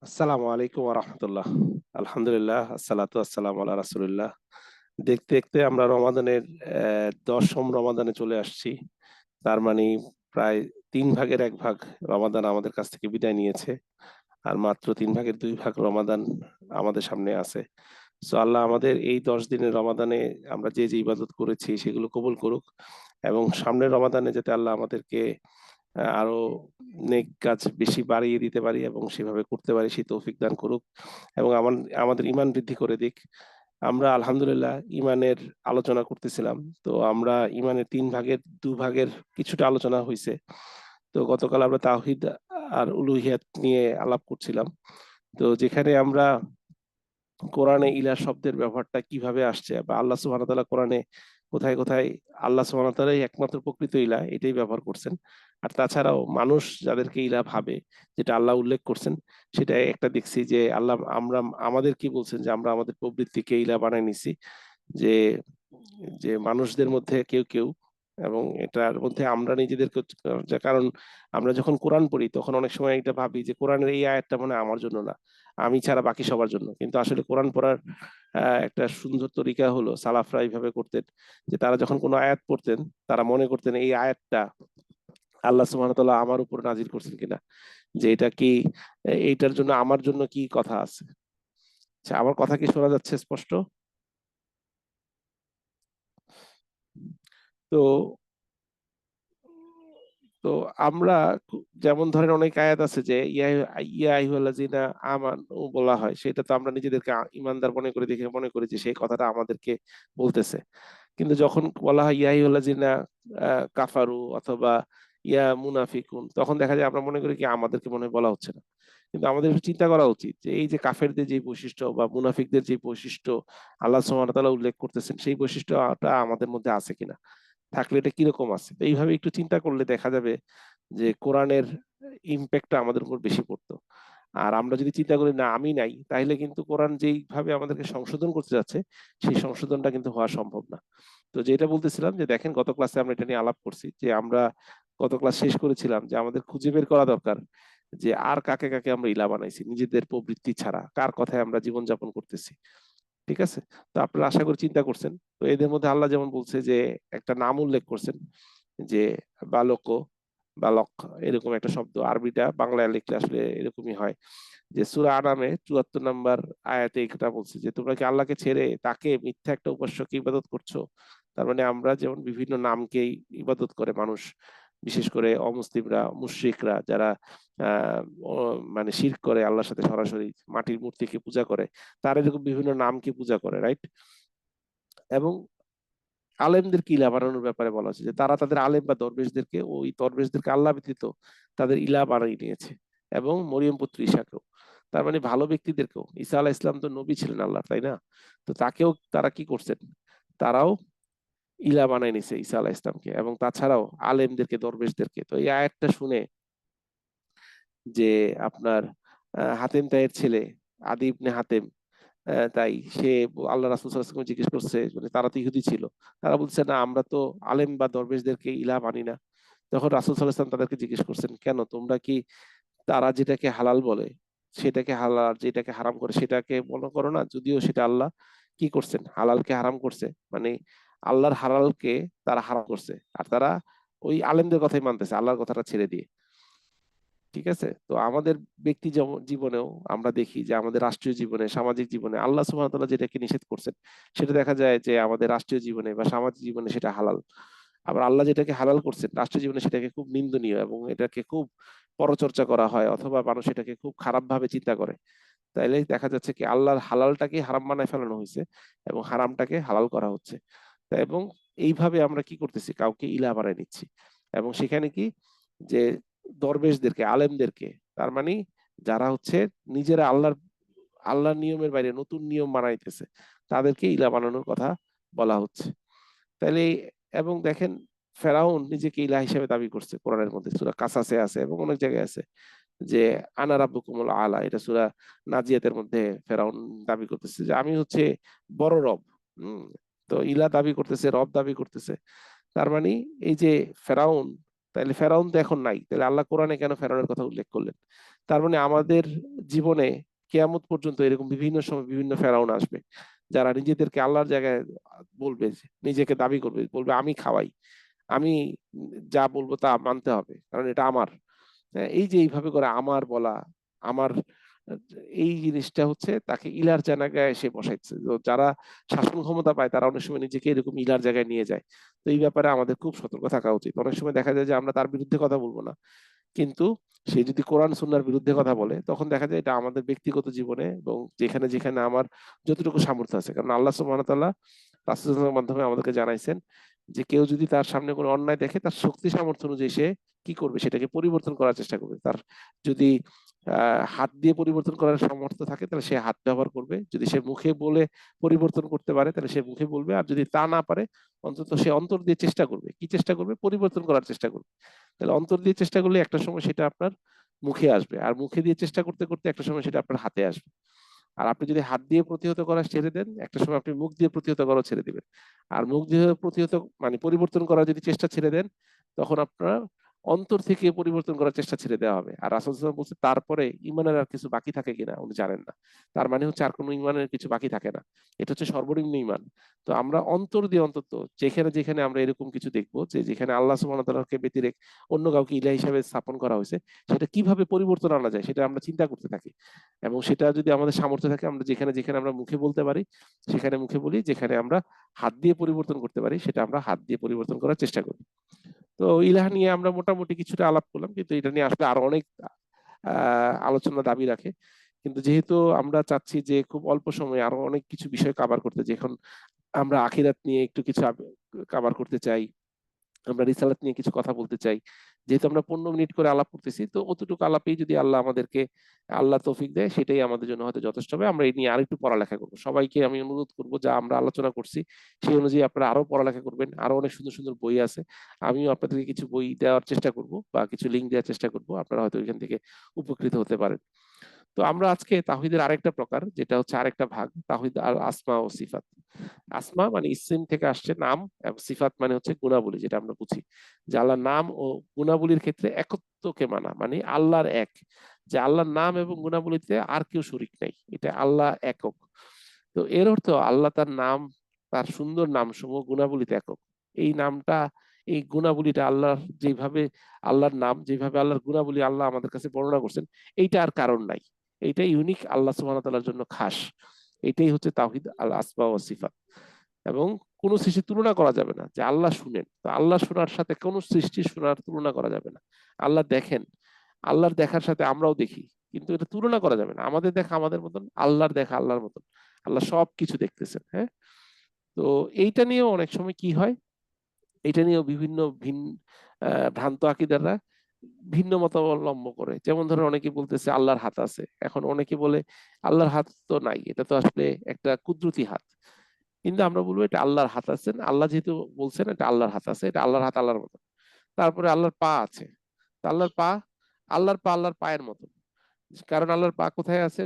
আসসালামু আলাইকুম ওয়া রাহমাতুল্লাহ। আলহামদুলিল্লাহ, আসসালাতু ওয়াসসালামু আলা রাসূলিল্লাহ। দেখতে, দেখতে আমরা রমাদানের ১০ম রমাদানে চলে আসছি। তার মানে প্রায় ৩ ভাগের ১ ভাগ রমাদান আমাদের কাছ থেকে বিদায় নিয়েছে। আর মাত্র ৩ ভাগের ২ ভাগ রমাদান আমাদের সামনে আছে। সো আল্লাহ আমাদের এই ১০ দিনের রমাদানে আমরা যে ইবাদত করেছি সেগুলো কবুল করুক এবং সামনের রমাদানে যাতে আল্লাহ আমাদেরকে আরো নেক কাজ বেশি বাড়িয়ে দিতে পারি এবং সেভাবে করতে পারি সেই তৌফিক দান করুক এবং আমাদের ঈমান বৃদ্ধি করে দিক। আমরা আলহামদুলিল্লাহ ঈমানের আলোচনা করতেছিলাম। তো আমরা ঈমানের ৩ ভাগের ২ ভাগের কিছুটা আলোচনা হইছে। তো গতকাল আমরা তাওহীদ আর উলুহিয়াত নিয়ে আলাপ করছিলাম। তো যেখানে আমরা কোরআনে ইলাহ শব্দের ব্যবহারটা কিভাবে আসছে বা আল্লাহ সুবহানাহু ওয়া তাআলা কোরআনে কোথায়, কোথায় আল্লাহ সুবহানাহু ওয়া তাআলাই একমাত্র প্রকৃত ইলাহ এটাই ব্যবহার করছেন। আর তাছাড়াও মানুষ যাদেরকে ইলাহ ভাবে যেটা আল্লাহ উল্লেখ করছেন সেটা একটা দেখছি যে আল্লাহ আমাদের কি বলছেন যে আমরা আমাদের প্রবৃত্তিকে ইলাহ বানায় নিছি। যে যে মানুষদের মধ্যে কেউ এবং এটার মধ্যে আমরা নিজেদেরকে কারণ আমরা যখন কোরআন পড়ি তখন অনেক সময় এটা ভাবি যে কোরআনের এই আয়াতটা মনে হয় আমার জন্য না। আমি ছাড়া বাকি সবার জন্য। কিন্তু আসলে কোরআন পড়ার একটা সুন্দর তরিকা হলো সালাফরা এইভাবে করতেন যে তারা যখন কোনো আয়াত পড়তেন তারা মনে করতেন এই আয়াতটা আল্লাহ সুবহানাহু ওয়া তাআলা আমার উপর নাজিল করছেন কিনা। যে এটা কি এইটার জন্য আমার জন্য কি কথা আছে। আচ্ছা, আমার কথা কি শোনা যাচ্ছে স্পষ্ট? তো তো আমরা যেমন ধরেন অনেক আয়াত আছে যে ইয়া আইয়ুহাল্লাযিনা আমানু বলা হয় সেটা তো আমরা নিজেদেরকে ঈমানদার মনে করে দেখে মনে করি যে সেই কথাটা আমাদেরকে বলতেছে। কিন্তু যখন বলা হয় ইয়া আইয়ুহাল্লাযিনা কাফারু অথবা ইয়া মুনাফিকুন তখন দেখা যায় আমরা মনে করি কি আমাদেরকে মনে হয় বলা হচ্ছে না। কিন্তু আমাদের একটু চিন্তা করা উচিত যে এই যে কাফেরদের যে বৈশিষ্ট্য বা মুনাফিকদের যে বৈশিষ্ট্য আল্লাহ সুবহানাহু ওয়া তাআলা উল্লেখ করতেছেন সেই বৈশিষ্ট্যটা আমাদের মধ্যে আছে কিনা। থাকলে এটা কিরকম আছে। তো এইভাবে একটু চিন্তা করলে দেখা যাবে যে কোরআনের ইমপ্যাক্টটা আমাদের উপর বেশি পড়তো। আর আমরা যদি চিন্তা করি না আমি নাই, তাইলে কিন্তু কোরআন যেইভাবে আমাদেরকে সংশোধন করতে যাচ্ছে, সেই সংশোধনটা কিন্তু হওয়া সম্ভব না। তো যেটা বলতেছিলাম যে দেখেন গত ক্লাসে আমরা এটা নিয়ে আলাপ করছি যে আমরা গত ক্লাস শেষ করেছিলাম যে আমাদের খুঁজে বের করা দরকার যে আর কাকে, কাকে আমরা ইলা বানাইছি নিজেদের প্রবৃত্তি ছাড়া। কার কথায় আমরা জীবনযাপন করতেছি। ঠিক আছে? তো আপনারা আশা করি চিন্তা করছেন। তো এদের মধ্যে আল্লাহ যেমন বলছে যে একটা নাম উল্লেখ করছেন যে বালক, বালক এরকম একটা শব্দ আরবিটা বাংলায় লিখলে আসলে এরকমই হয়। যে সূরা আনামে ৭৪ নাম্বার আয়াতে এই কথা বলছে যে তোমরা কি আল্লাহকে ছেড়ে তাকে মিথ্যা একটা উপাস্যকে ইবাদত করছো? তার মানে আমরা যেমন বিভিন্ন নামকেই ইবাদত করে মানুষ বিশেষ করে অমুসলিমরা, মুশরিকরা যারা আ ও মানে শিরক করে আল্লাহর সাথে সরাসরি মাটির মূর্তিকে পূজা করে। তারা এরকম বিভিন্ন নামকে পূজা করে, রাইট? এবং আলেমদেরকে ইলাহ বানানোর ব্যাপারে বলা হচ্ছে যে তারা তাদের আলেম বা দরবেশদেরকে ওই দরবেশদেরকে আল্লাহ ব্যতীত তাদের ইলাহ বানিয়ে নিয়েছে এবং মরিয়ম পুত্র ঈসাকেও। তার মানে ভালো ব্যক্তিদেরকেও ঈসা আলাহ ইসলাম তো নবী ছিলেন আল্লাহ, তাই না? তো তাকেও তারা কি করছেন? তারাও ইলাহ বানায় নিছে ঈসা আলাহ ইসলামকে এবং তাছাড়াও আলেমদেরকে দরবেশদেরকে। তো এই আয়াতটা শুনে যে আপনার হাতেম তাইয়ের ছেলে আদি ইবনে হাতেম তাই সে আল্লাহ রাসূল সাল্লাল্লাহু আলাইহি ওয়াসাল্লাম জিজ্ঞেস করছে মানে তারা তো ইহুদি ছিল। তারা বলছে না আমরা তো আলেম বা দরবেশদেরকে ইলাহ মানি না। তখন রাসূল সাল্লাল্লাহু আলাইহি ওয়াসাল্লাম তাদেরকে জিজ্ঞেস করছেন, কেন তোমরা কি তারা যেটাকে হালাল বলে সেটাকে হালাল যেটাকে হারাম করে সেটাকে মনে করো না? যদিও সেটা আল্লাহ কি করছেন? হালালকে হারাম করছে। মানে আল্লাহর হালালকে তারা হারাম করছে। আর তারা ওই আলেমদের কথাই মানতেছে আল্লাহর কথাটা ছেড়ে দিয়ে। ঠিক আছে? তো আমাদের ব্যক্তি জীবনেও আমরা দেখি যে আমাদের রাষ্ট্রীয় জীবনে, সামাজিক জীবনে আল্লাহ সুবহানাহু ওয়া তাআলা যেটাকে নিষেধ করছেন, সেটা দেখা যায় যে আমাদের রাষ্ট্রীয় জীবনে বা সামাজিক জীবনে সেটা হালাল। আবার আল্লাহ যেটাকে হালাল করছেন, রাষ্ট্রীয় জীবনে সেটাকে খুব নিন্দনীয় এবং এটাকে খুব পরচর্চা করা হয় অথবা মানুষ এটাকে খুব খারাপভাবে চিন্তা করে। তাইলে দেখা যাচ্ছে কি আল্লাহর হালালটাকে হারাম বানায় ফেলানো হইছে এবং হারামটাকে হালাল করা হচ্ছে। এবং এইভাবে আমরা কি করতেছি? কাউকে ইলাহ বানায় নিচ্ছি। এবং সেখানে কি যে দরবেশদেরকে, আলেমদেরকে তার মানে যারা হচ্ছে নিজেরা আল্লাহর নিয়মের বাইরে নতুন নিয়ম বানাইতেছে, তাদেরকে ইলাহ বানানোর কথা বলা হচ্ছে। তাইলে এবং দেখেন ফেরাউন নিজেকে ইলাহ হিসেবে দাবি করছে কোরআনের মধ্যে সূরা কাসাসে আছে এবং অনেক জায়গায় আছে যে আনা রাব্বুকুমুল আলা এটা সূরা নাজিয়াতের মধ্যে ফেরাউন দাবি করতেছে যে আমি হচ্ছে বড় রব। হুম? তো ইলাহ দাবি করতেছে, রব দাবি করতেছে। তার মানে এই যে ফেরাউন তাহলে ফেরাউন তো এখন নাই, তাহলে আল্লাহ কোরআনে কেন ফেরাউনের কথা উল্লেখ করলেন? তার মানে আমাদের জীবনে কিয়ামত পর্যন্ত এরকম বিভিন্ন সময় বিভিন্ন ফেরাউন আসবে, যারা নিজেদেরকে আল্লাহর জায়গায় বলবে, নিজেকে দাবি করবে, বলবে আমি খাওয়াই, আমি যা বলবো তা মানতে হবে কারণ এটা আমার। হ্যাঁ, এই যে এইভাবে করে আমার বলা, আমার, এই জিনিসটা হচ্ছে তাকে ইলার জায়গায় এসে বসাইছে। তো যারা শাসন ক্ষমতা পায় তারা অনেক সময় নিজেকে এরকম ইলার জায়গায় নিয়ে যায়। তো এই ব্যাপারে আমাদের খুব সতর্ক থাকা উচিত। অনেক সময় দেখা যায় যে আমরা তার বিরুদ্ধে কথা বলবো না, কিন্তু সে যদি কোরআন সুন্নাহর বিরুদ্ধে কথা বলে তখন দেখা যায় এটা আমাদের ব্যক্তিগত জীবনে এবং যেখানে যেখানে আমার যতটুকু সামর্থ্য আছে, কারণ আল্লাহ সুবহানাহু ওয়া তাআলা রাসূলের মাধ্যমে আমাদেরকে জানাইছেন যে কেউ যদি তার সামনে কোনো অন্যায় দেখে তার শক্তি সামর্থ্য অনুযায়ী সে কি করবে, সেটাকে পরিবর্তন করার চেষ্টা করবে। তার যদি হাত দিয়ে পরিবর্তন করার সামর্থ্য থাকে তাহলে সে হাত ব্যবহার করবে, যদি সে মুখে বলে পরিবর্তন করতে পারে তাহলে সে মুখে বলবে, আর যদি তা না পারে অন্তত সে অন্তর দিয়ে চেষ্টা করবে। কি চেষ্টা করবে? পরিবর্তন করার চেষ্টা করবে। তাহলে অন্তর দিয়ে চেষ্টা করলে একটা সময় সেটা আপনার মুখে আসবে, আর মুখে দিয়ে চেষ্টা করতে করতে একটা সময় সেটা আপনার হাতে আসবে। আর আপনি যদি হাত দিয়ে প্রতিহত করা ছেড়ে দেন, একটা সময় আপনি মুখ দিয়ে প্রতিহত করা ছেড়ে দিবেন। আর মুখ দিয়ে প্রতিহত মানে পরিবর্তন করার যদি চেষ্টা ছেড়ে দেন, তখন আপনার অন্তর থেকে পরিবর্তন করার চেষ্টা ছেড়ে দেওয়া হবে। আর রাসূল সাল্লাল্লাহু আলাইহি ওয়াসাল্লাম বলছে তারপরে ইমানের আর কিছু বাকি থাকে কিনা উনি জানেন না। তার মানে হচ্ছে আর কোনো ইমানের কিছু বাকি থাকে না। এটা হচ্ছে সর্বনিম্ন ইমান। তো আমরা অন্তর দিয়ে অন্তত যেখানে যেখানে আমরা এরকম কিছু দেখবো যে যেখানে আল্লাহ সুবহানাহু ওয়া তাআলাকে ব্যতিরেক অন্য কাউকে ইলাহ হিসেবে স্থাপন করা হয়েছে, সেটা কিভাবে পরিবর্তন আনা যায় সেটা আমরা চিন্তা করতে থাকি। এবং সেটা যদি আমাদের সামর্থ্য থাকে, আমরা যেখানে যেখানে আমরা মুখে বলতে পারি সেখানে মুখে বলি, যেখানে আমরা হাত দিয়ে পরিবর্তন করতে পারি সেটা আমরা হাত দিয়ে পরিবর্তন করার চেষ্টা করি। তো ইলাহ নিয়ে আমরা মোটামুটি কিছুটা আলাপ করলাম, কিন্তু এটা নিয়ে আসলে আরো অনেক আলোচনা দাবি রাখে। কিন্তু যেহেতু আমরা চাচ্ছি যে খুব অল্প সময়ে আরো অনেক কিছু বিষয় কভার করতে, যখন আমরা আখিরাত নিয়ে একটু কিছু কভার করতে চাই, আমরা রিসালাত নিয়ে কিছু কথা বলতে চাই, যেহেতু আমরা 15 মিনিট করে আলাপ করতেছি, তো অতটুকু আলাপেই যদি আল্লাহ আমাদেরকে আল্লাহ তৌফিক দেয় সেটাই আমাদের জন্য হয়তো যথেষ্ট হবে। আমরা এই নিয়ে আরেকটু পড়ালেখা করবো। সবাইকে আমি অনুরোধ করবো যা আমরা আলোচনা করছি সেই অনুযায়ী আপনারা আরো পড়ালেখা করবেন। আরো অনেক সুন্দর সুন্দর বই আছে, আমিও আপনাদেরকে কিছু বই দেওয়ার চেষ্টা করব বা কিছু লিঙ্ক দেওয়ার চেষ্টা করব, আপনারা হয়তো এখান থেকে উপকৃত হতে পারেন। তো আমরা আজকে তাওহীদের আরেকটা প্রকার, যেটা হচ্ছে আরেকটা ভাগ, তাওহীদ আল আসমা ও সিফাত। আসমা মানে ইসিম থেকে আসছে নাম, এবং সিফাত মানে হচ্ছে গুণাবলী, যেটা আমরা বুঝি যে আল্লাহর নাম ও গুণাবলীর ক্ষেত্রে একত্বকে মানা, মানে আল্লাহর এক, যে আল্লাহর নাম এবং গুণাবলীতে আর কেউ শরীক নাই, এটা আল্লাহ একক। তো এর অর্থ আল্লাহ তার নাম, তার সুন্দর নাম সমূহ গুণাবলীতে একক। এই নামটা, এই গুণাবলীটা আল্লাহর যেভাবে, আল্লাহর নাম যেভাবে আল্লাহর গুণাবলী আল্লাহ আমাদের কাছে বর্ণনা করছেন, এইটা আর কারণ নাই। এইটা ইউনিক, আল্লাহ সুবহানাহু ওয়া তাআলার জন্য খাস। এটাই হচ্ছে তাওহীদ আল আসমা ওয়া সিফাত। এবং কোন সৃষ্টির তুলনা করা যাবে না। যে আল্লাহ শুনেন, তো আল্লাহ শোনার সাথে কোন সৃষ্টির শোনার তুলনা করা যাবে না। আল্লাহ দেখেন, আল্লাহর দেখার সাথে আমরাও দেখি, কিন্তু এটা তুলনা করা যাবে না। আমাদের দেখা আমাদের মতন, আল্লাহর দেখা আল্লাহর মতন। আল্লাহ সব কিছু দেখতেছেন। হ্যাঁ, তো এইটা নিয়েও অনেক সময় কি হয়, এটা নিয়েও বিভিন্ন ভ্রান্ত আকীদাররা ভিন্ন মত অবলম্বন করে। যেমন ধরো অনেকে বলতেছে আল্লাহর হাত আছে, এখন অনেকে বলে আল্লাহর হাত তো নাই, এটা তো আসলে একটা কুদরতি হাত। কিন্তু আমরা বলবো এটা আল্লাহর হাত আছেন, আল্লাহ যেহেতু বলছেন এটা আল্লাহর হাত আছে, এটা আল্লাহর হাত আল্লাহর মতো। তারপরে আল্লাহর পা আছে, তা আল্লাহর পা, আল্লাহর পা আল্লাহর পায়ের মতো। কারণ আল্লাহর পা কোথায় আছে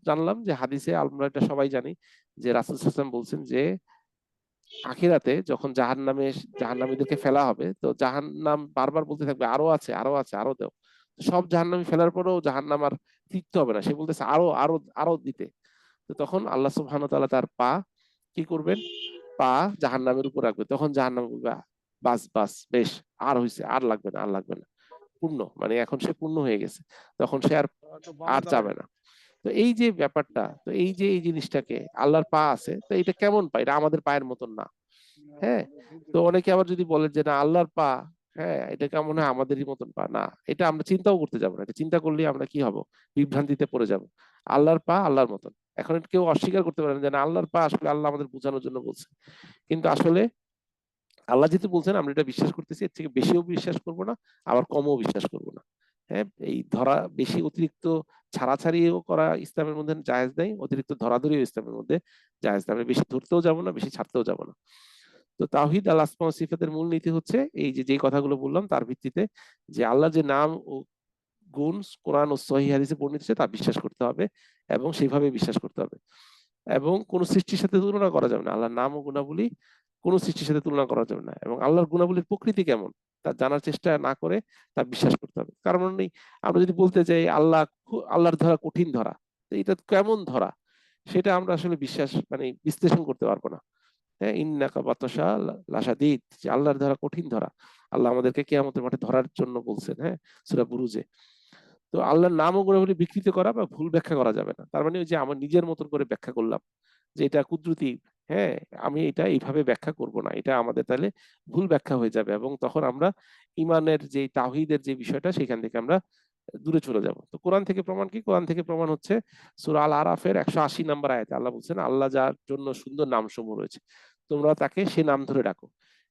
জানলাম যে হাদিসে, আমরা এটা সবাই জানি যে রাসূল সাল্লাল্লাহু আলাইহি ওয়াসাল্লাম বলছেন যে আখিরাতে যখন জাহান্নামে, জাহান্নামীদেরকে ফেলা হবে, তো জাহান্নাম বারবার বলতে থাকবে আরো আছে, আরো আছে, আরো দাও। সব জাহান্নামী ফেলার পরেও জাহান্নাম আর তৃপ্ত হবে না, সে বলতেছে আরো আরো আরো দিতে। তো তখন আল্লাহ সুবহানাহু ওয়া তাআলা তার পা কি করবেন, পা জাহান্নামের উপর রাখবে, তখন জাহান্নাম বলবে বাস বাস বেশ, আর হইছে, আর লাগবে না, আর লাগবে না, পূর্ণ, মানে এখন সে পূর্ণ হয়ে গেছে, তখন সে আর আর যাবে না। তো এই যে ব্যাপারটা, তো এই যে এই জিনিসটাকে, আল্লাহর পা আছে, তো এটা কেমন পা? এটা আমাদের পায়ের মতন না। হ্যাঁ, তো অনেকে আবার যদি বলে যে না আল্লাহর পা, হ্যাঁ এটা কেমন হয় আমাদেরই মতন পা, না, এটা আমরা চিন্তাও করতে যাবো না। এটা চিন্তা করলে আমরা কি হব, বিভ্রান্তিতে পড়ে যাব। আল্লাহর পা আল্লাহর মতন। এখন এটা কেউ অস্বীকার করতে পারে না যে না আল্লাহর পা আসলে আল্লাহ আমাদের বোঝানোর জন্য বলছে, কিন্তু আসলে আল্লাহ যেহেতু বলছেন আমরা এটা বিশ্বাস করতেছি, এর থেকে বেশিও বিশ্বাস করব না, আবার কমও বিশ্বাস করব না। হ্যাঁ, এই ধরা বেশি অতিরিক্ত ছাড়াছাড়িও করা ইসলামের মধ্যে জায়েজ নেই, অতিরিক্ত ধরাধরিও ইসলামের মধ্যে জায়েজ নেই। আমরা বেশি ধরতেও যাব না, বেশি ছাড়তেও যাব না। তো তাওহীদ আল আসমা ওয়া সিফাতের মূলনীতি হচ্ছে এই যে যে কথাগুলো বললাম তার ভিত্তিতে, যে আল্লাহর যে নাম ও গুণ কোরআন ও সহিহ হাদিসে বর্ণিত তা বিশ্বাস করতে হবে, এবং সেইভাবে বিশ্বাস করতে হবে। এবং কোন সৃষ্টির সাথে তুলনা করা যাবে না। আল্লাহর নাম ও গুণাবলী কোনো সৃষ্টির সাথে তুলনা করা যাবে না। এবং আল্লাহর গুণাবলীর প্রকৃতি কেমন তা জানার চেষ্টা না করে তার বিশ্বাস করতে হবে। কারণ আমরা যদি বলতে চাই আল্লাহর ধরা কঠিন ধরা, তো এটা কেমন ধরা, সেটা আমরা আসলে বিশ্লেষণ করতে পারবো না। হ্যাঁ, ইন্নাকা বাতাসা লাশাদীদ, যে আল্লাহর ধরা কঠিন ধরা। আল্লাহ আমাদেরকে কিয়ামতের মাঠে ধরার জন্য বলছেন। হ্যাঁ, সূরা বুরুজে। তো আল্লাহর নাম ও গুণাবলী বিকৃত করা বা ভুল ব্যাখ্যা করা যাবে না। তার মানে ওই যে আমার নিজের মতন করে ব্যাখ্যা করলাম যে এটা কুদরতি, হ্যাঁ, আমি এটা এইভাবে ব্যাখ্যা করব না, এটা আমাদের তাহলে ভুল ব্যাখ্যা হয়ে যাবে, এবং তখন আমরা ইমানের যে তাওহীদের যে বিষয়টা সেখান থেকে আমরা দূরে চলে যাব। তো কোরআন থেকে প্রমাণ কি? কোরআন থেকে প্রমাণ হচ্ছে সূরা আল আরাফের 180 নম্বর আয়াতে আল্লাহ বলছেন, আল্লাহ যার জন্য সুন্দর নাম সমূহ রয়েছে, তোমরা তাকে সে নাম ধরে ডাকো,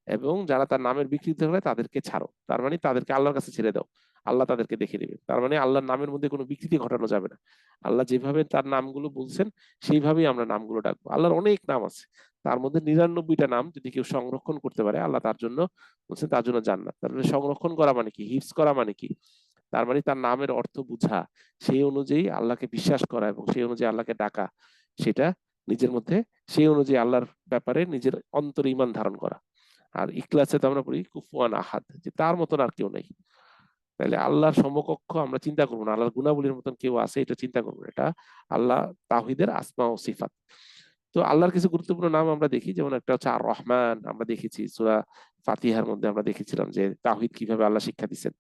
এবং যারা তার নামের বিকৃতি হয় তাদেরকে ছাড়ো। তার মানে তাদেরকে আল্লাহর কাছে ছেড়ে দাও, আল্লাহ তাদেরকে দেখে নেবে। তার মানে আল্লাহর নামের মধ্যে কোনো বিকৃতি ঘটানো যাবে না। আল্লাহ যেভাবে তার নামগুলো বলছেন সেইভাবেই আমরা নামগুলো ডাকবো। আল্লাহর অনেক নাম আছে, তার মধ্যে 99টা নাম যদি কেউ সংরক্ষণ করতে পারে আল্লাহ তার জন্য বলছেন তার জন্য জান্নাত। তার মানে সংরক্ষণ করা মানে কি? হিফজ করা মানে কি? তার মানে তার নামের অর্থ বুঝা, সেই অনুযায়ী আল্লাহকে বিশ্বাস করা এবং সেই অনুযায়ী আল্লাহকে ডাকা, সেটা নিজের মধ্যে সেই অনুযায়ী আল্লাহর ব্যাপারে নিজের অন্তরে ঈমান ধারণ করা। আর ইখলাসে তো আমরা পড়ি কুফুয়ান আহাদ, যে তার মতন আর কেউ নেই। তাহলে আল্লাহর সমকক্ষ আমরা চিন্তা করবো না, আল্লাহর গুণাবলীর মতন কেউ আছে এটা চিন্তা করবো না। এটা আল্লাহ তাওহীদের আসমা ও সিফাত। তো আল্লাহর কিছু গুরুত্বপূর্ণ নাম আমরা দেখি, যেমন একটা হচ্ছে আর রহমান, আমরা দেখেছি সূরা ফাতিহার মধ্যে আমরা দেখেছিলাম যে তাওহীদ কিভাবে আল্লাহ শিক্ষা দিচ্ছেন।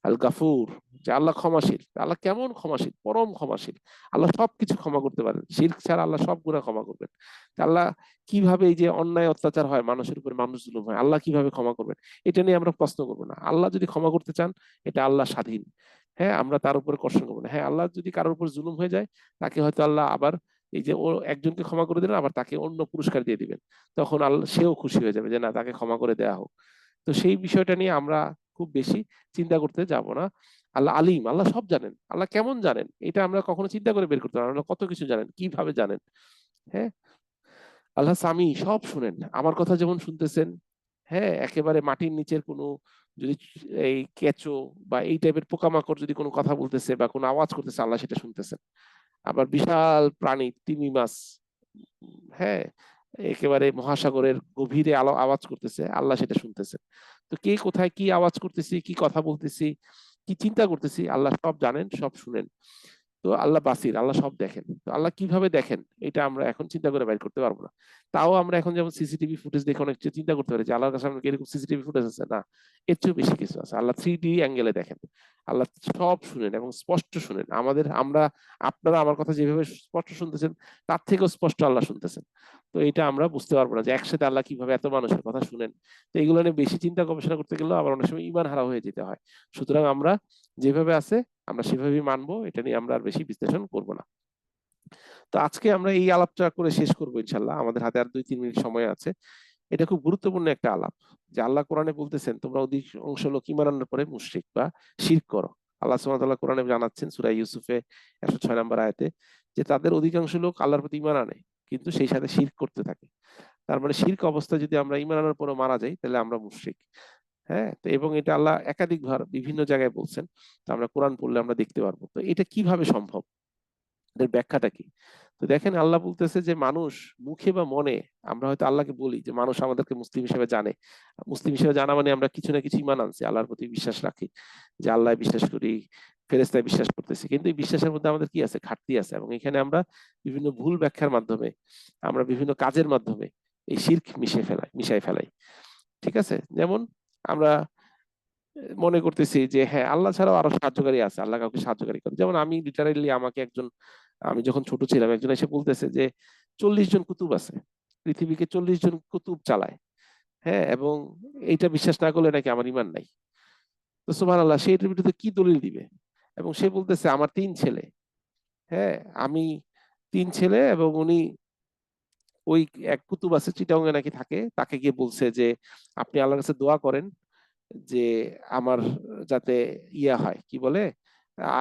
আল গাফুর, যে আল্লাহ ক্ষমাশীল। আল্লাহ কেমন ক্ষমাশীল? পরম ক্ষমাশীল। আল্লাহ সবকিছু ক্ষমা করতে পারেন, শিরক ছাড়া আল্লাহ সব গুনাহ ক্ষমা করবেন। তা আল্লাহ কিভাবে, এই যে অন্যায় অত্যাচার হয় মানুষের উপর, মানুষ জুলুম হয়, আল্লাহ কিভাবে ক্ষমা করবেন, এটা নিয়ে আমরা প্রশ্ন করবো না। আল্লাহ যদি ক্ষমা করতে চান, এটা আল্লাহ স্বাধীন। হ্যাঁ, আমরা তার উপরে কষ্ট করবো না। হ্যাঁ, আল্লাহ যদি কারোর উপর জুলুম হয়ে যায়, তাকে হয়তো আল্লাহ আবার এই যে ও একজনকে ক্ষমা করে দিলেন, আবার তাকে অন্য পুরস্কার দিয়ে দিবেন, তখন আল্লাহ সেও খুশি হয়ে যাবে যে না, তাকে ক্ষমা করে দেয়া হোক। তো সেই বিষয়টা নিয়ে আমরা খুব বেশি চিন্তা করতে যাব না। আল্লাহ আলিম, আল্লাহ সব জানেন। আল্লাহ কেমন জানেন এটা আমরা কখনো চিন্তা করে বের করতে পারবো না। আল্লাহ কত কিছু জানেন, কিভাবে জানেন। হ্যাঁ, আল্লাহ সামি, সব শুনেন, আমার কথা যেমন শুনতেছেন। হ্যাঁ, একেবারে মাটির নিচের কোনো যদি এই কেঁচো বা এই টাইপের পোকামাকড় যদি কোনো কথা বলতেছে বা কোনো আওয়াজ করতেছে, আল্লাহ সেটা শুনতেছেন। আবার বিশাল প্রাণী তিমি মাছ, হ্যাঁ, একেবারে মহাসাগরের গভীরে আলো আওয়াজ করতেছে, আল্লাহ সেটা শুনতেছেন। তো কে কোথায় কি আওয়াজ করতেছি, কি কথা বলতেছি, কি চিন্তা করতেছি, আল্লাহ সব জানেন, সব শুনেন। তো আল্লাহ বাসির, আল্লাহ সব দেখেন। তো আল্লাহ কিভাবে দেখেন এটা আমরা এখন চিন্তা করে বাইর করতে পারবো না। তাও আমরা এখন যেমন সিসিটিভি ফুটেজ দেখে অনেক কিছু চিন্তা করতে পারি যে আল্লাহর কাছে আমরা এরকম সিসিটিভি ফুটেজ আছে না, এর চেয়েও বেশি কিছু আছে। আল্লাহ 3D অ্যাঙ্গেলে দেখেন, আল্লাহ সব শুনেন এবং স্পষ্ট শুনেন। আপনারা আমার কথা যেভাবে স্পষ্ট শুনতেছেন, তার থেকেও স্পষ্ট আল্লাহ শুনতেছেন। তো এটা আমরা বুঝতে পারবো না যে একসাথে আল্লাহ কিভাবে এত মানুষের কথা শুনেন। তো এগুলো নিয়ে বেশি চিন্তা গবেষণা করতে গেলেও আবার অনেক সময় ঈমান হারা হয়ে যেতে হয়। সুতরাং আমরা যেভাবে আছে আমরা সেভাবেই মানবো, এটা নিয়ে আমরা আর বেশি বিশ্লেষণ করব না। তো আজকে আমরা এই আলাপটা করে শেষ করবো ইনশাল্লাহ, আমাদের হাতে আর 2-3 মিনিট সময় আছে। এটা খুব গুরুত্বপূর্ণ একটা আলাপ, যে আল্লাহ কোরআনে বলতেছেন তোমরা অধিকাংশ লোক ঈমান আনার পরে মুশরিক বা শিরক করো। আল্লাহ সুবহানাহু ওয়া তাআলা কোরআনে জানাচ্ছেন সূরা ইউসুফে 106 নম্বর আয়াতে, যে তাদের অধিকাংশ লোক আল্লাহর প্রতি ঈমান আনে কিন্তু সেই সাথে শিরক করতে থাকে। তার মানে শিরক অবস্থায় যদি আমরা ঈমান আনার পরে মারা যাই, তাহলে আমরা মুশরিক। হ্যাঁ, তো এবং এটা আল্লাহ একাধিকবার বিভিন্ন জায়গায় বলছেন। তো আমরা কোরআন পড়লে আমরা দেখতে পারবো। তো এটা কিভাবে সম্ভব, এর ব্যাখ্যাটা কি? তো দেখেন, আল্লাহ বলতেছে যে মানুষ মুখে বা মনে, আমরা হয়তো আল্লাহকে বলি যে মানুষ আমাদেরকে মুসলিম হিসেবে জানে। মুসলিম হিসেবে জানা মানে আমরা কিছু না কিছু ঈমান আনছি, আল্লাহর প্রতি বিশ্বাস রাখি, যে আল্লাহ বিশ্বাস করি, ফেরেশতায় বিশ্বাস করতেছি। কিন্তু এই বিশ্বাসের মধ্যে আমাদের কি আছে? ঘাটতি আছে। এবং এখানে আমরা বিভিন্ন ভুল ব্যাখ্যার মাধ্যমে, আমরা বিভিন্ন কাজের মাধ্যমে এই শিরক মিশাই ফেলাই। ঠিক আছে? যেমন আমরা মনে করতেছি যে হ্যাঁ, আল্লাহ ছাড়াও আরো সাহায্যকারী আছে, আল্লাহ কাউকে সাহায্যকারী করে। যেমন আমি লিটারেলি, আমাকে একজন, আমি যখন ছোট ছিলাম একজন এসে বলতেছে যে 40 জন কুতুব আছে, পৃথিবীকে 40 জন কুতুব চালায়। হ্যাঁ, এবং এইটা বিশ্বাস না করলে নাকি আমার ইমান নাই। তো সুবহানাল্লাহ, সে এটার বিরুদ্ধে কি দলিল দিবে? এবং সে বলতেছে আমার 3 ছেলে। হ্যাঁ, আমি 3 ছেলে, এবং উনি ওই এক কুতুব আছে চিটাগংয়ে নাকি থাকে, তাকে গিয়ে বলছে যে আপনি আল্লাহর কাছে দোয়া করেন যে আমার যাতে ইয়া হয়, কি বলে,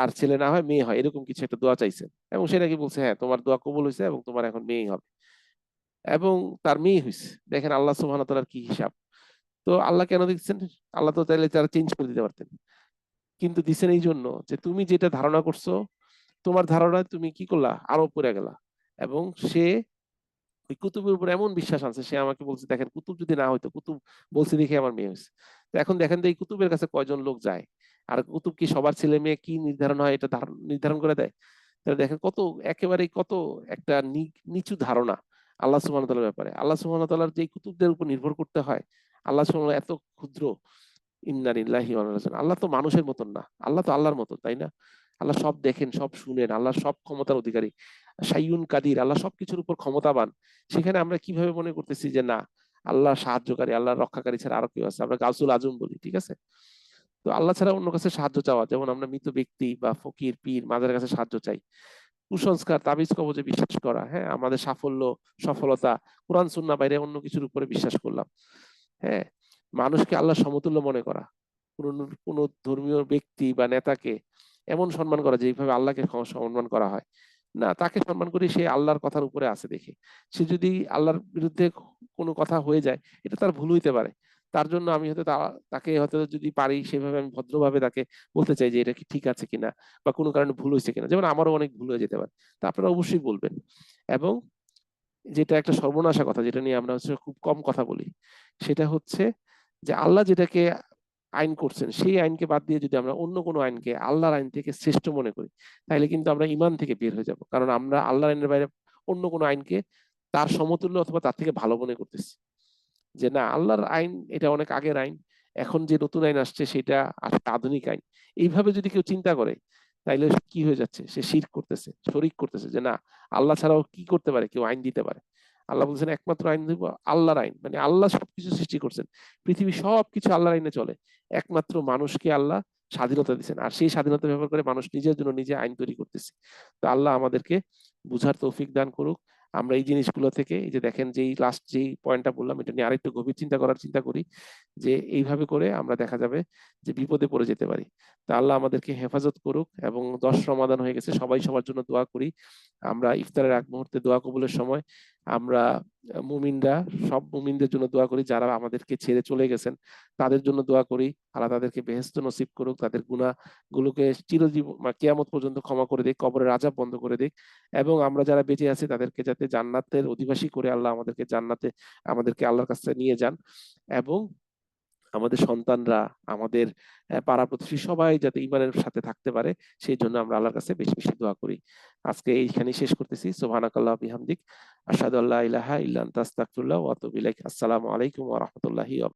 আর ছেলে না হয় মেয়ে হয়, এরকম কিছু একটা দোয়া চাইছেন। এবং সে নাকি বলছে হ্যাঁ, তোমার দোয়া কবুল হয়েছে এবং তোমার এখন মেয়ে হবে। এবং তার মেয়ে হয়েছে। দেখেন আল্লাহ সুবহানাহু ওয়া তাআলার কি হিসাব। তো আল্লাহ কেন দিচ্ছেন? আল্লাহ তো চাইলে তারা চেঞ্জ করে দিতে পারতেন, কিন্তু দিচ্ছেন এই জন্য যে তুমি যেটা ধারণা করছো, তোমার ধারণায় তুমি কি করলা, আরো পড়ে গেলা। এবং সে ওই কুতুবের উপর এমন বিশ্বাস আনছে, সে আমাকে বলছে দেখেন কুতুব যদি না হইতো, কুতুব বলছে দেখে আমার মেয়ে হয়েছে। তো এখন দেখেন তো এই কুতুবের কাছে কয়জন লোক যায়, আর কুতুব কি সবার ছেলে মেয়ে কি নির্ধারণ হয় এটা নির্ধারণ করে দেয়? তাহলে দেখেন কত একেবারেই কত একটা নিচু ধারণা আল্লাহ সুবহানাহু ওয়া তাআলার ব্যাপারে। আল্লাহ সুবহানাহু ওয়া তাআলার যে কুতুবদের উপর নির্ভর করতে হয়, আল্লাহ সুবহানাহু ওয়া তাআলা এত ক্ষুদ্র। ইন্না লিল্লাহি ওয়া ইন্না ইলাইহি রাজিউন। আল্লাহ তো মানুষের মতন না, আল্লাহ তো আল্লাহর মতন, তাই না? আল্লাহ সব দেখেন, সব শুনেন, আল্লাহ সব ক্ষমতার অধিকারী, শাইউন কাদির, আল্লাহ সবকিছুর উপর ক্ষমতাবান। সেখানে আমরা কিভাবে মনে করতেছি যে না, আল্লাহ সাহায্যকারী, আল্লাহ রক্ষাকারী ছাড়া আরো কেউ আছে? আমরা গাউসুল আজম বলি, ঠিক আছে? তো আল্লাহ ছাড়া অন্য কাছে সাহায্য চাওয়া, যেমন আমরা মৃত ব্যক্তি বা ফকির পীর মাজারের কাছে সাহায্য চাই। কুসংস্কার, তাবিজ কবজে বিশ্বাস করা, হ্যাঁ, আমাদের সাফল্য, সফলতা, কোরআন সুন্নাহ বাইরে অন্য কিছুর উপরে বিশ্বাস করলাম। হ্যাঁ, মানুষকে আল্লাহ সমতুল্য মনে করা, কোন কোন ধর্মীয় ব্যক্তি বা নেতাকে এমন সম্মান করা যেভাবে আল্লাহকে সম্মান করা হয় না, তাকে সম্মান করি সে আল্লাহর কথার উপরে আছে দেখে। সে যদি আল্লাহর বিরুদ্ধে কোনো কথা হয়ে যায়, এটা তার ভুল হইতে পারে। তার জন্য আমি হয়তো তাকে হয়তো যদি পারি সেভাবে আমি ভদ্রভাবে তাকে বলতে চাই যে এটা কি ঠিক আছে কিনা, বা কোনো কারণে ভুল হয়েছে কিনা। যেমন আমারও অনেক ভুল হয়ে যেতে পারে, তা আপনারা অবশ্যই বলবেন। এবং যেটা একটা সর্বনাশা কথা, যেটা নিয়ে আমরা হচ্ছে খুব কম কথা বলি, সেটা হচ্ছে যে আল্লাহ যেটাকে আইন করছেন সেই আইনকে বাদ দিয়ে যদি আমরা অন্য কোনো আইনকে আল্লাহর আইন থেকে শ্রেষ্ঠ মনে করি, তাহলে কিন্তু আমরা ইমান থেকে বের হয়ে যাব। কারণ আমরা আল্লাহর আইনের বাইরে অন্য কোনো আইনকে তার সমতুল্য অথবা তার থেকে ভালো মনে করতেছি। যে না, আল্লাহর আইন এটা অনেক আগের আইন, এখন যে নতুন আইন আসছে সেটা আসলে আধুনিক আইন। এইভাবে যদি কেউ চিন্তা করে, তাইলে কি হয়ে যাচ্ছে? সে শিরক করতেছে, শরিক করতেছে। যে না, আল্লাহ ছাড়াও কি করতে পারে? কেউ আইন দিতে পারে? আল্লাহ বলছেন একমাত্র আইন দিব আল্লাহর আইন, মানে আল্লাহ সবকিছু সৃষ্টি করছেন, পৃথিবী সবকিছু আল্লাহর আইনে চলে। একমাত্র মানুষকে আল্লাহ স্বাধীনতা দিচ্ছেন, আর সেই স্বাধীনতা ব্যবহার করে মানুষ নিজের জন্য নিজে আইন তৈরি করতেছে। তো আল্লাহ আমাদেরকে বুঝার তৌফিক দান করুক। আমরা এই জিনিসগুলো থেকে, এই যে দেখেন যে লাস্ট যেই পয়েন্টটা বললাম, এটা নিয়ে আরেকটু গভীর চিন্তা করার চিন্তা করি, যে এইভাবে করে আমরা দেখা যাবে যে বিপদে পড়ে যেতে পারি। তা আল্লাহ আমাদেরকে হেফাজত করুক। এবং 10 রমাদান হয়ে গেছে, সবাই সবার জন্য দোয়া করি। আমরা ইফতারের আগ মুহূর্তে দোয়া কবুলের সময় আমরা মুমিনরা, সব মুমিনদের জন্য দোয়া করি, যারা আমাদেরকে ছেড়ে চলে গেছেন তাদের জন্য দোয়া করি। আল্লাহ তাদেরকে বেহেশত নসিব করুক, তাদের গুনাহগুলোকে চিরজীবন কিয়ামত পর্যন্ত ক্ষমা করে দিক, কবরের আযাব বন্ধ করে দিক। এবং আমরা যারা বেঁচে আছি তাদেরকে যাতে জান্নাতের অধিবাসী করে আল্লাহ আমাদেরকে জান্নাতে, আমাদেরকে আল্লাহর কাছে নিয়ে যান। এবং আমাদের সন্তানরা, আমাদের পাড়া প্রতিবেশী সবাই যাতে ইমানের সাথে থাকতে পারে, সেই জন্য আমরা আল্লাহর কাছে বেশি বেশি দোয়া করি। আজকে এইখানেই শেষ করতেছি। সুবহানাকাল্লাহ বিহামদিক, আশহাদু আল্লা ইলাহা ইল্লা আনতা আস্তাগফিরুল্লাহ ওয়া আতুবু ইলাইক। আসসালামু আলাইকুম ওয়া রাহমাতুল্লাহি ওয়া